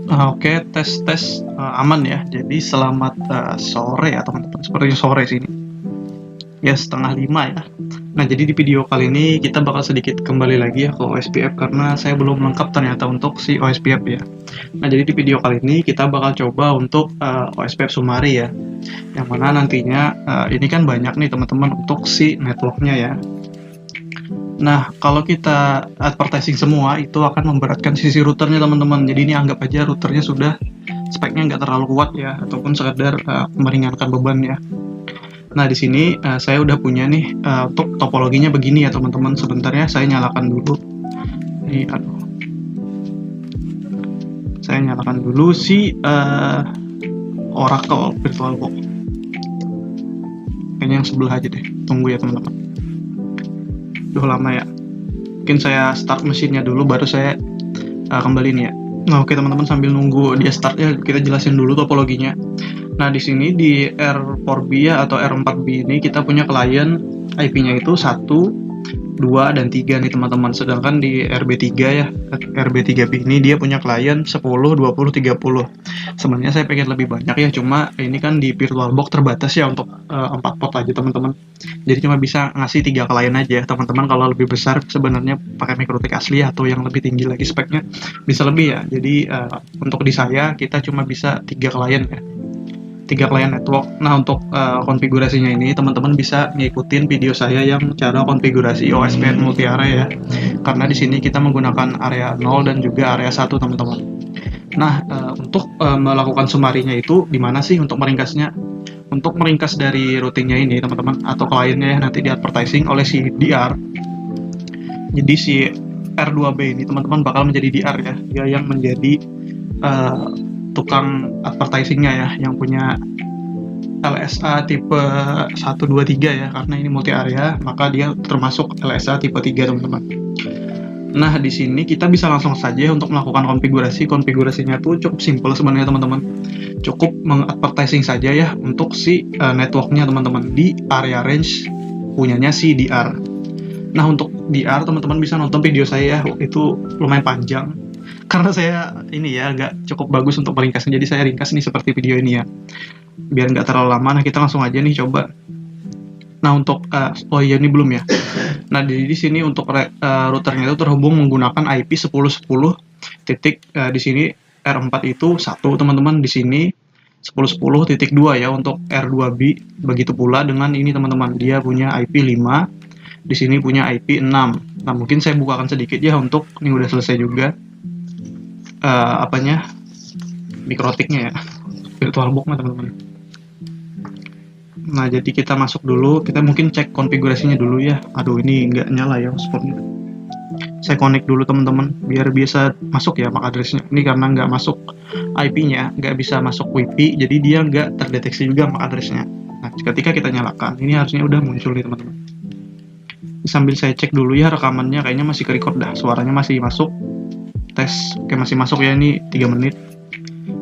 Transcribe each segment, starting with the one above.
Oke, tes aman ya. Jadi selamat sore ya teman-teman. Sepertinya sore sini. Ya setengah 5 ya. Nah jadi di video kali ini kita bakal sedikit kembali lagi ya ke OSPF karena saya belum lengkap ternyata untuk si OSPF ya. Nah jadi di video kali ini kita bakal coba untuk OSPF Sumari ya. Yang mana nantinya ini kan banyak nih teman-teman untuk si networknya ya. Nah, kalau kita advertising semua, itu akan memberatkan sisi routernya teman-teman. Jadi ini anggap aja routernya sudah speknya nggak terlalu kuat ya, ataupun sekedar meringankan beban ya. Nah, di sini saya udah punya nih untuk topologinya begini ya teman-teman. Sebentar ya, saya nyalakan dulu. Saya nyalakan dulu si Oracle VirtualBox. Kayaknya yang sebelah aja deh. Tunggu ya teman-teman. Udah lama ya. Mungkin saya start mesinnya dulu, baru saya kembaliin ya. Nah, oke teman-teman, sambil nunggu dia start ya, kita jelasin dulu topologinya. Nah, di sini di R4B ya atau R4B ini kita punya klien IP-nya itu 1, 2, dan 3 nih teman-teman. Sedangkan di RB3 ya, RB3B ini dia punya klien 10, 20, 30. Sebenarnya saya pengen lebih banyak ya, cuma ini kan di VirtualBox terbatas ya untuk 4 pot aja teman-teman. Jadi cuma bisa ngasih 3 klien aja. Teman-teman kalau lebih besar sebenarnya pakai MikroTik asli atau yang lebih tinggi lagi speknya bisa lebih ya. Jadi untuk di saya kita cuma bisa 3 klien ya. 3 klien network. Nah, untuk konfigurasinya ini teman-teman bisa ngikutin video saya yang cara konfigurasi OSPF multi area ya. Karena di sini kita menggunakan area 0 dan juga area 1 teman-teman. Nah, untuk melakukan sumarinya itu di mana sih untuk meringkasnya? Untuk meringkas dari routingnya ini teman-teman atau kliennya ya, nanti di advertising oleh si DR. Jadi si R2B ini teman-teman bakal menjadi DR ya. Dia yang menjadi tukang advertisingnya ya, yang punya LSA tipe 1, 2, 3 ya, karena ini multi area maka dia termasuk LSA tipe 3 teman-teman. Nah, di sini kita bisa langsung saja untuk melakukan konfigurasinya tuh cukup simpel sebenarnya teman-teman. Cukup mengadvertising saja ya untuk si networknya teman-teman di area range punyanya si DR. Nah, untuk DR teman-teman bisa nonton video saya ya, itu lumayan panjang karena saya ini ya agak cukup bagus untuk meringkasnya, jadi saya ringkas nih seperti video ini ya biar nggak terlalu lama. Nah, kita langsung aja nih coba. Nah, untuk oh iya ini belum ya. Nah, di sini untuk routernya itu terhubung menggunakan IP 10.10 titik di sini R4 itu 1 teman-teman, di sini 10.10.2 ya untuk R2B. Begitu pula dengan ini teman-teman, dia punya IP 5, di sini punya IP 6. Nah, mungkin saya bukakan sedikit ya untuk ini udah selesai juga apanya MikroTiknya ya, VirtualBox teman-teman. Nah, jadi kita masuk dulu, kita mungkin cek konfigurasinya dulu ya. Aduh, ini nggak nyala ya hotspotnya. Saya connect dulu teman-teman biar bisa masuk ya MAC address-nya. Ini karena nggak masuk IP-nya, nggak bisa masuk WiFi, jadi dia nggak terdeteksi juga MAC address-nya. Nah, ketika kita nyalakan, ini harusnya udah muncul nih teman-teman. Sambil saya cek dulu ya rekamannya, kayaknya masih ke-record dah, suaranya masih masuk. Tes, oke masih masuk ya, ini 3 menit.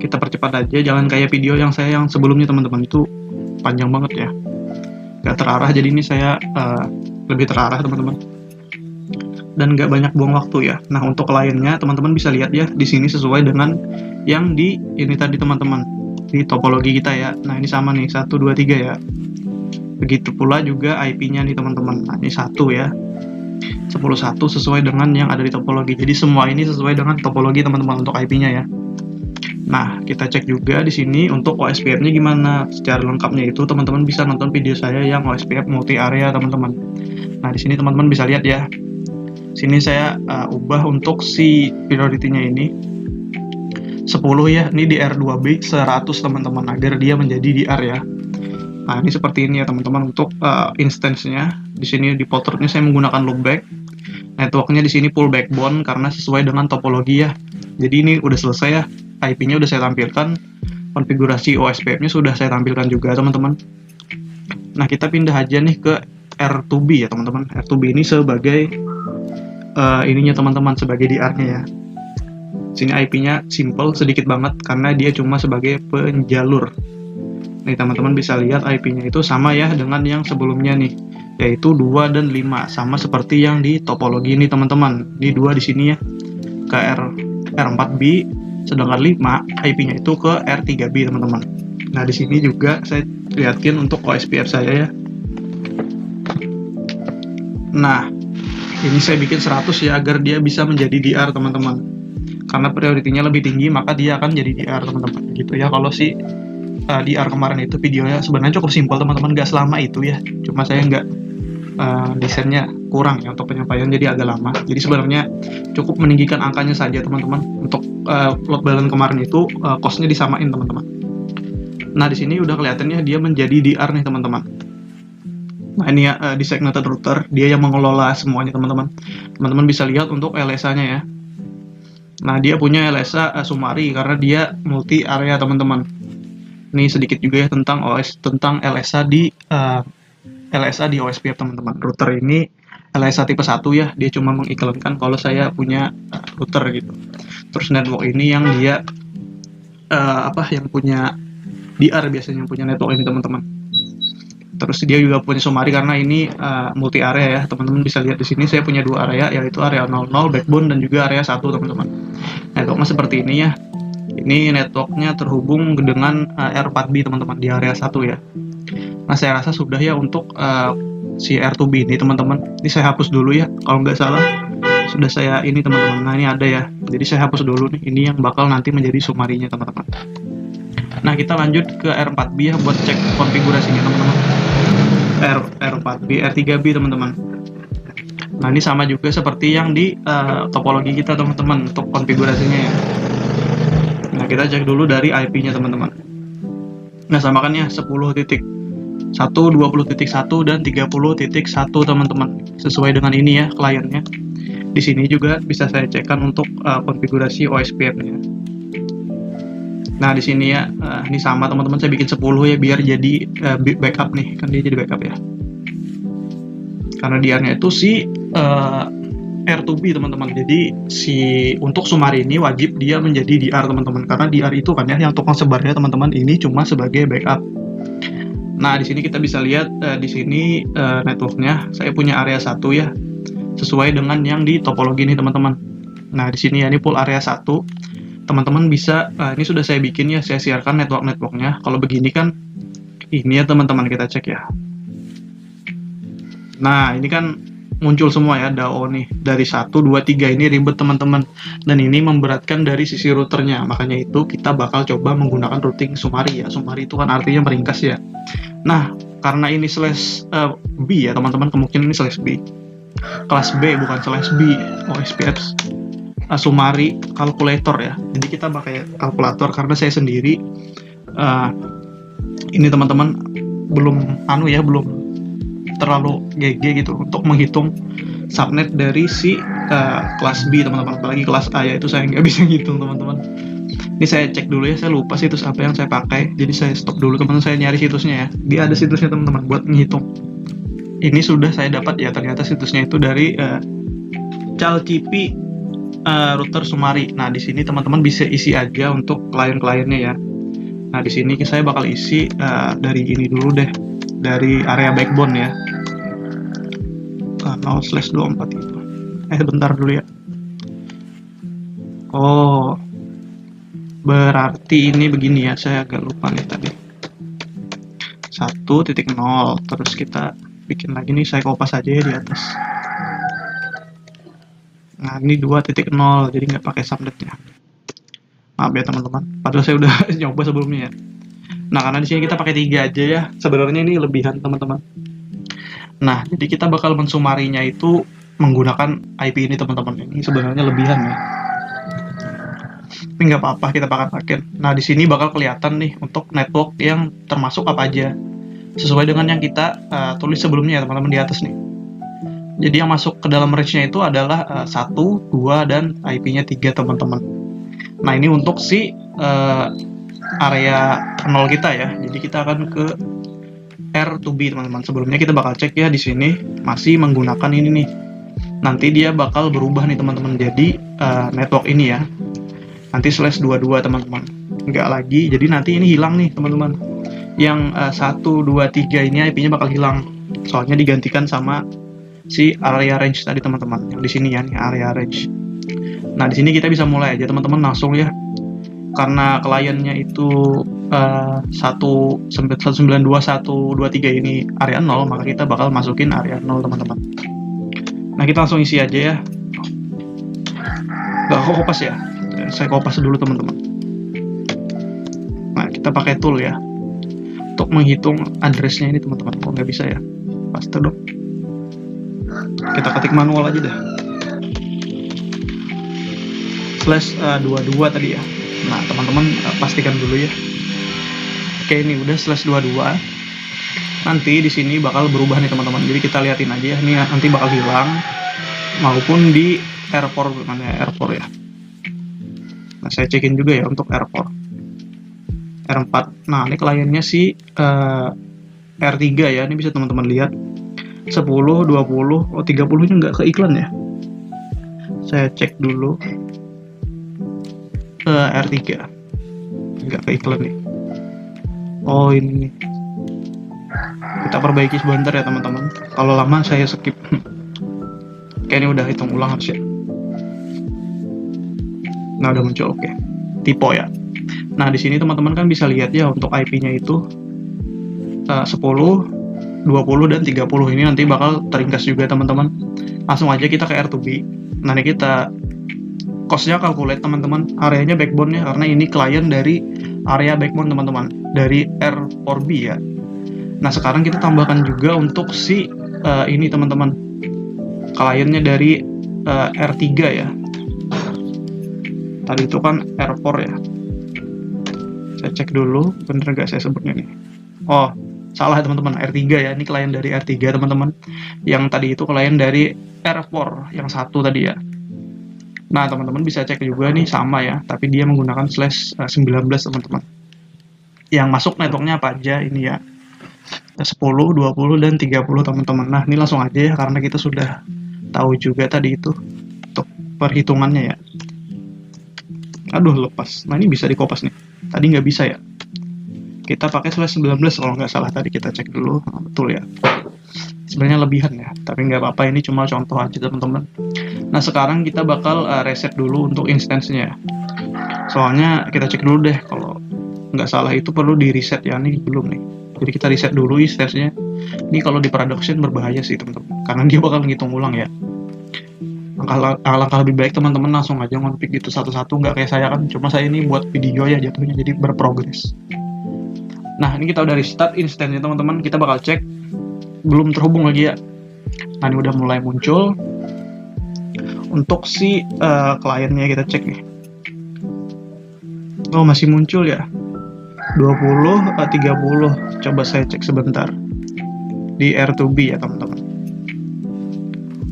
Kita percepat aja, jangan kayak video yang saya yang sebelumnya teman-teman, itu panjang banget ya, nggak terarah. Jadi ini saya lebih terarah teman-teman dan nggak banyak buang waktu ya. Nah, untuk kliennya teman-teman bisa lihat ya di sini sesuai dengan yang di ini tadi teman-teman, di topologi kita ya. Nah, ini sama nih 1, 2, 3 ya. Begitu pula juga IP-nya nih teman-teman. Nah, ini 1 ya, 10.1 sesuai dengan yang ada di topologi. Jadi semua ini sesuai dengan topologi teman-teman untuk IP-nya ya. Nah, kita cek juga di sini untuk OSPF-nya gimana. Secara lengkapnya itu teman-teman bisa nonton video saya yang OSPF multi area teman-teman. Nah, di sini teman-teman bisa lihat ya. Sini saya ubah untuk si priority-nya ini 10 ya. Ini di R2B 100 teman-teman agar dia menjadi DR ya. Nah, ini seperti ini ya teman-teman untuk instance-nya. Di sini di port-nya saya menggunakan loopback. Networknya di sini full backbone karena sesuai dengan topologi ya. Jadi ini udah selesai ya. IP-nya udah saya tampilkan, konfigurasi OSPF-nya sudah saya tampilkan juga teman-teman. Nah, kita pindah aja nih ke R2B ya teman-teman. R2B ini sebagai ininya teman-teman, sebagai DR-nya ya. Sini IP-nya simple sedikit banget karena dia cuma sebagai penjalur. Nih teman-teman bisa lihat IP-nya itu sama ya dengan yang sebelumnya nih, yaitu 2 dan 5, sama seperti yang di topologi ini teman-teman. Ini 2 di sini ya, ke R4B Sedangkan 5 IP-nya itu ke R3B teman-teman. Nah di sini juga saya liatin untuk OSPF saya ya. Nah ini saya bikin 100 ya, agar dia bisa menjadi DR teman-teman. Karena prioritinya lebih tinggi, maka dia akan jadi DR teman-teman. Gitu ya, kalau si DR kemarin itu videonya sebenarnya cukup simpel teman-teman, nggak selama itu ya. Cuma saya nggak desainnya kurang ya untuk penyampaian, jadi agak lama. Jadi sebenarnya cukup meninggikan angkanya saja teman-teman. Untuk load balance kemarin itu cost-nya disamain teman-teman. Nah di sini udah kelihatannya dia menjadi DR nih teman-teman. Nah ini ya designated router, dia yang mengelola semuanya teman-teman. Teman-teman bisa lihat untuk LSA-nya ya. Nah dia punya LSA Sumari karena dia multi area teman-teman. Ini sedikit juga ya tentang LSA di OSPF teman-teman. Router ini LSA tipe 1 ya, dia cuma mengiklankan kalau saya punya router gitu. Terus network ini yang dia yang punya DR biasanya, yang punya network ini teman-teman. Terus dia juga punya Sumari karena ini multi area ya. Teman-teman bisa lihat di sini saya punya 2 area, yaitu area 00 backbone dan juga area 1 teman-teman. Networknya seperti ini ya. Ini networknya terhubung dengan R4B teman-teman di area 1 ya. Nah saya rasa sudah ya untuk si R2B ini teman-teman. Ini saya hapus dulu ya, kalau nggak salah sudah saya ini teman-teman. Nah ini ada ya, jadi saya hapus dulu nih. Ini yang bakal nanti menjadi sumarinya teman-teman. Nah kita lanjut ke R4B ya buat cek konfigurasinya teman-teman. R4B, R3B teman-teman. Nah ini sama juga seperti yang di topologi kita teman-teman untuk konfigurasinya ya. Nah kita cek dulu dari IP-nya teman-teman. Nah samakan ya 10.1, 20.1 dan 30.1 teman-teman. Sesuai dengan ini ya kliennya. Di sini juga bisa saya cekkan untuk konfigurasi OSPF-nya. Nah di sini ya, ini sama teman-teman, saya bikin 10 ya biar jadi backup nih, kan dia jadi backup ya. Karena DR-nya itu si R2B teman-teman. Jadi untuk Sumari ini wajib dia menjadi DR teman-teman, karena DR itu kan ya yang tukang sebarnya teman-teman, ini cuma sebagai backup. Nah di sini kita bisa lihat di sini networknya saya punya area 1 ya, sesuai dengan yang di topologi ini teman-teman. Nah di sini ya ini full area 1. Teman-teman bisa ini sudah saya bikin ya, saya siarkan networknya. Kalau begini kan ini ya teman-teman, kita cek ya. Nah ini kan muncul semua ya DAO nih dari 1, 2, 3, ini ribet teman-teman, dan ini memberatkan dari sisi routernya. Makanya itu kita bakal coba menggunakan routing Sumari ya. Sumari itu kan artinya meringkas ya. Nah karena ini /B ya teman-teman, kemungkinan ini /B, kelas B bukan /B, OSPF Sumari kalkulator ya. Jadi kita pakai kalkulator karena saya sendiri ini teman-teman belum belum terlalu GG gitu untuk menghitung subnet dari si kelas B teman-teman. Apalagi kelas A ya, itu saya nggak bisa ngitung teman-teman. Ini saya cek dulu ya, saya lupa situs apa yang saya pakai, jadi saya stop dulu teman-teman, saya nyari situsnya ya. Dia ada situsnya teman-teman buat menghitung. Ini sudah saya dapat ya, ternyata situsnya itu dari Calcipi router Sumari. Nah di sini teman-teman bisa isi aja untuk klien-kliennya ya. Nah di sini saya bakal isi dari ini dulu deh, dari area backbone ya. 0/24 itu. Bentar dulu ya. Oh, berarti ini begini ya, saya agak lupa nih tadi. 1.0, terus kita bikin lagi nih, saya kopas aja ya di atas. Nah ini 2.0, jadi nggak pakai subnetnya. Maaf ya teman-teman, padahal saya udah nyoba sebelumnya ya. Nah karena di sini kita pakai 3 aja ya, sebenarnya ini lebihan teman-teman. Nah jadi kita bakal mensumarinya itu menggunakan IP ini teman-teman. Ini sebenarnya lebihan ya, tapi nggak apa-apa, kita pakai. Nah di sini bakal kelihatan nih untuk network yang termasuk apa aja, sesuai dengan yang kita tulis sebelumnya ya teman-teman di atas nih. Jadi yang masuk ke dalam range-nya itu adalah 1, 2, dan IP-nya 3 teman-teman. Nah ini untuk si area 0 kita ya. Jadi kita akan ke R2B teman-teman. Sebelumnya kita bakal cek ya, di sini masih menggunakan ini nih. Nanti dia bakal berubah nih teman-teman, jadi network ini ya. Nanti /22 teman-teman. Enggak lagi, jadi nanti ini hilang nih teman-teman. Yang 1, 2, 3 ini IP-nya bakal hilang. Soalnya digantikan sama si area range tadi teman-teman. Yang di sini ya, nih area range. Nah di sini kita bisa mulai aja teman-teman, langsung ya karena kliennya itu 192.123 ini area 0, maka kita bakal masukin area 0 teman-teman. Nah, kita langsung isi aja ya. Gak aku kopas ya, saya kopas dulu teman-teman. Nah, kita pakai tool ya untuk menghitung addressnya ini teman-teman. Kok nggak bisa ya, paste dong. Kita ketik manual aja dah, /22 tadi ya. Nah, teman-teman pastikan dulu ya. Oke, ini udah /22. Nanti di sini bakal berubah nih teman-teman. Jadi kita liatin aja, ini nanti bakal hilang maupun di error, mana error ya. Nah, saya cekin juga ya untuk error R4. Nah, ini kliennya si R3 ya. Ini bisa teman-teman lihat 10, 20, 30 nya nggak ke iklan ya. Saya cek dulu R3 nggak ke iklan nih. Oh, ini kita perbaiki sebentar ya teman-teman. Kalau lama saya skip. Oke, ini udah hitung ulang harusnya. Nah, udah muncul. Oke, tipe ya. Nah, di sini teman-teman kan bisa lihat ya untuk IP-nya itu 10, 20 dan 30. Ini nanti bakal teringkas juga teman-teman. Langsung aja kita ke R2B. Nah, ini kita cost-nya calculate teman-teman, areanya backbone-nya, karena ini klien dari area backbone teman-teman, dari R4B ya. Nah, sekarang kita tambahkan juga untuk si ini teman-teman, kliennya dari R3 ya. Tadi itu kan R4 ya. Saya cek dulu, bener gak saya sebutnya nih. Oh, salah teman-teman, R3 ya. Ini klien dari R3 teman-teman. Yang tadi itu klien dari R4 yang satu tadi ya. Nah, teman-teman bisa cek juga nih sama ya, tapi dia menggunakan /19 teman-teman. Yang masuk networknya apa aja ini ya. 10, 20 dan 30 teman-teman. Nah, ini langsung aja ya karena kita sudah tahu juga tadi itu untuk perhitungannya ya. Aduh, lepas. Nah, ini bisa dikopas nih. Tadi nggak bisa ya. Kita pakai /19 kalau nggak salah, tadi kita cek dulu. Nah, betul ya. Sebenarnya lebihan ya, tapi nggak apa-apa, ini cuma contoh aja teman-teman. Nah, sekarang kita bakal reset dulu untuk instance-nya. Soalnya kita cek dulu deh, kalau nggak salah itu perlu di reset ya, nih belum nih. Jadi kita reset dulu instance-nya. Ini kalau di production berbahaya sih teman-teman, karena dia bakal ngitung ulang ya. Alangkah lebih baik teman-teman langsung aja ngonfig gitu satu-satu, nggak kayak saya kan, cuma saya ini buat video ya jatuhnya, jadi berprogres. Nah, ini kita udah restart instance-nya teman-teman, kita bakal cek, belum terhubung lagi ya. Nah, ini udah mulai muncul. Untuk si kliennya kita cek nih. Oh, masih muncul ya. 20, 30. Coba saya cek sebentar. Di R2B ya teman-teman.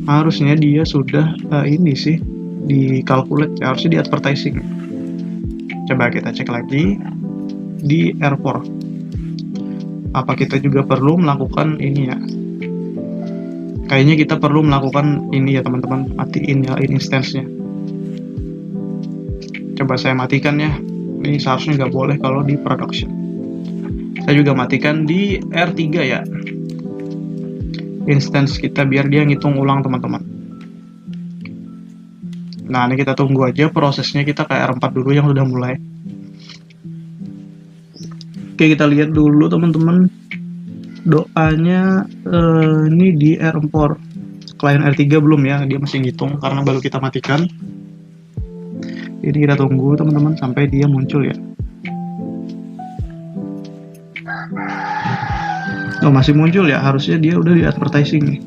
Harusnya dia sudah ini sih di calculate ya, harusnya di advertising. Coba kita cek lagi di R4. Apa kita juga perlu melakukan ini ya? Kayaknya kita perlu melakukan ini ya teman-teman, matiin ya instance-nya. Coba saya matikan ya. Ini seharusnya nggak boleh kalau di production. Saya juga matikan di R3 ya. Instance kita biar dia ngitung ulang teman-teman. Nah, ini kita tunggu aja prosesnya, kita ke R4 dulu yang udah mulai. Oke, kita lihat dulu teman-teman. Doanya ini di R4. Klien R3 belum ya, dia masih ngitung karena baru kita matikan. Ini kita tunggu teman-teman sampai dia muncul ya. Oh, masih muncul ya, harusnya dia udah di advertising nih.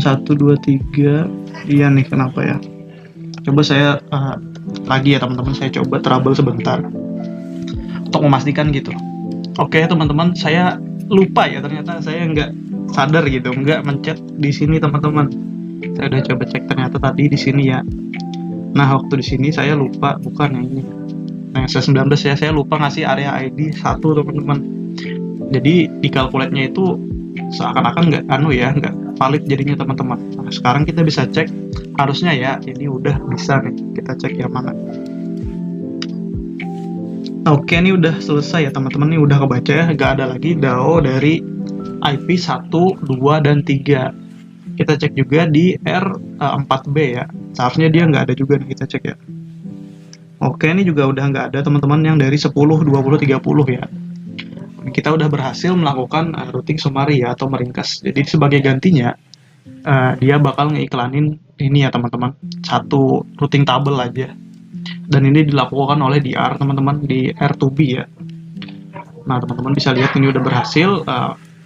1, 2, 3. Iya nih, kenapa ya? Coba saya lagi ya teman-teman, saya coba trouble sebentar untuk memastikan gitu. Oke teman-teman, saya lupa ya, ternyata saya nggak sadar gitu, nggak mencet di sini teman-teman. Saya udah coba cek, ternyata tadi di sini ya. Nah, waktu di sini saya lupa, bukan yang ini. Nah, /19 ya, saya lupa ngasih area ID 1 teman-teman. Jadi di calculate-nya itu seakan-akan nggak valid jadinya teman-teman. Nah, sekarang kita bisa cek, harusnya ya ini udah bisa nih, kita cek yang mana. Oke, ini udah selesai ya teman-teman, ini udah kebaca ya, nggak ada lagi DAO dari IP 1, 2, dan 3. Kita cek juga di R4B ya, seharusnya dia nggak ada juga nih, kita cek ya. Oke, ini juga udah nggak ada teman-teman yang dari 10, 20, 30 ya. Kita udah berhasil melakukan routing summary ya, atau meringkas. Jadi sebagai gantinya, dia bakal ngeiklanin ini ya teman-teman, satu routing table aja. Dan ini dilakukan oleh DR teman-teman, di R2B ya. Nah teman-teman bisa lihat ini udah berhasil.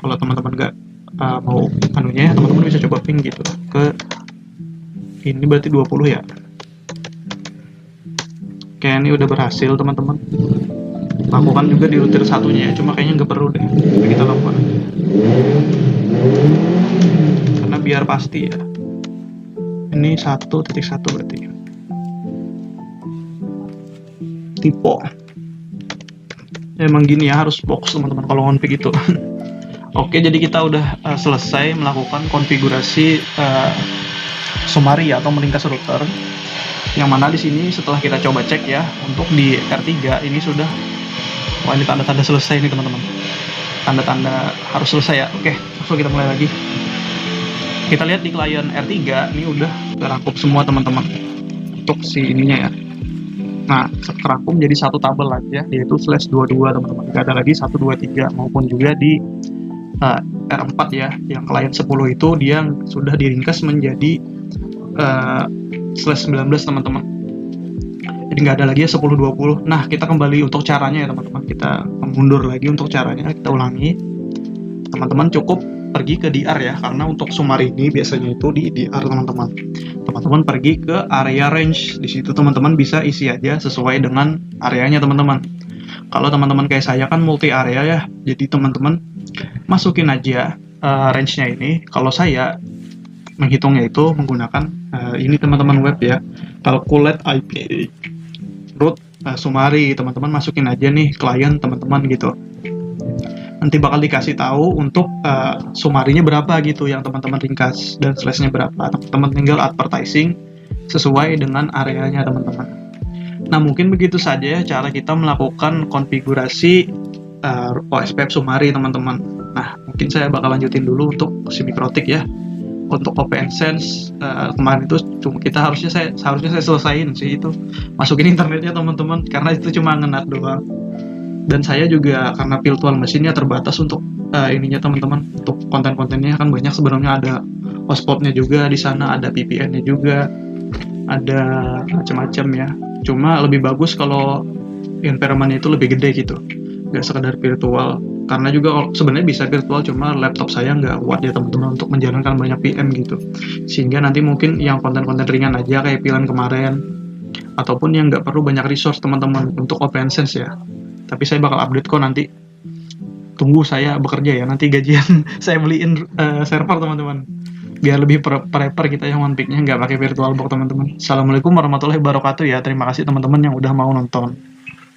Kalau teman-teman nggak mau anunya, teman-teman bisa coba ping gitu ke ini, berarti 20 ya. Oke, ini udah berhasil teman-teman. Lakukan juga di router satunya ya, cuma kayaknya nggak perlu deh, kita lakukan aja karena biar pasti ya. Ini 1.1 berarti tipe. Emang gini ya, harus fokus teman-teman kalau config itu. Oke, jadi kita udah selesai melakukan konfigurasi summary atau meringkas router. Yang mana di sini setelah kita coba cek ya, untuk di R3 ini sudah, wah ini tanda-tanda selesai nih teman-teman. Tanda-tanda harus selesai ya. Oke, langsung kita mulai lagi. Kita lihat di klien R3 ini udah terangkum semua teman-teman untuk si ininya ya. Nah, terangkum jadi satu tabel aja, yaitu /22 teman-teman. Gak ada lagi 1, 2, 3, maupun juga di R4 ya, yang klien 10 itu dia sudah diringkas menjadi /19 teman-teman. Jadi nggak ada lagi ya 10, 20. Nah, kita kembali untuk caranya ya teman-teman. Kita mundur lagi untuk caranya, kita ulangi. Teman-teman cukup pergi ke DR ya, karena untuk summary ini biasanya itu di DR teman-teman. Teman-teman pergi ke area range. Di situ teman-teman bisa isi aja sesuai dengan areanya teman-teman. Kalau teman-teman kayak saya kan multi area ya, jadi teman-teman masukin aja range-nya ini. Kalau saya menghitungnya itu menggunakan ini teman-teman web ya, calculate IP root summary. Teman-teman masukin aja nih klien teman-teman gitu, nanti bakal dikasih tahu untuk summary-nya berapa gitu yang teman-teman ringkas, dan slash-nya berapa. Teman-teman tinggal advertising sesuai dengan areanya teman-teman. Nah, mungkin begitu saja ya cara kita melakukan konfigurasi OSPF summary teman-teman. Nah, mungkin saya bakal lanjutin dulu untuk si Mikrotik ya. Untuk OpenSense kemarin itu cuma kita harusnya saya selesaiin sih itu, masukin internetnya teman-teman, karena itu cuma ngenat doang. Dan saya juga karena virtual machine-nya terbatas untuk ininya teman-teman, untuk konten-kontennya kan banyak sebenarnya, ada hotspot-nya juga di sana, ada VPN-nya juga, ada macam-macam ya. Cuma lebih bagus kalau environment-nya itu lebih gede gitu, nggak sekedar virtual. Karena juga sebenarnya bisa virtual, cuma laptop saya nggak kuat ya teman-teman untuk menjalankan banyak VM gitu. Sehingga nanti mungkin yang konten-konten ringan aja kayak pilihan kemarin, ataupun yang nggak perlu banyak resource teman-teman untuk OpenSense ya. Tapi saya bakal update kok nanti. Tunggu saya bekerja ya, nanti gajian saya beliin server teman-teman, biar lebih prepare kita yang one pick-nya nggak pakai virtual box teman-teman. Assalamualaikum warahmatullahi wabarakatuh ya. Terima kasih teman-teman yang udah mau nonton.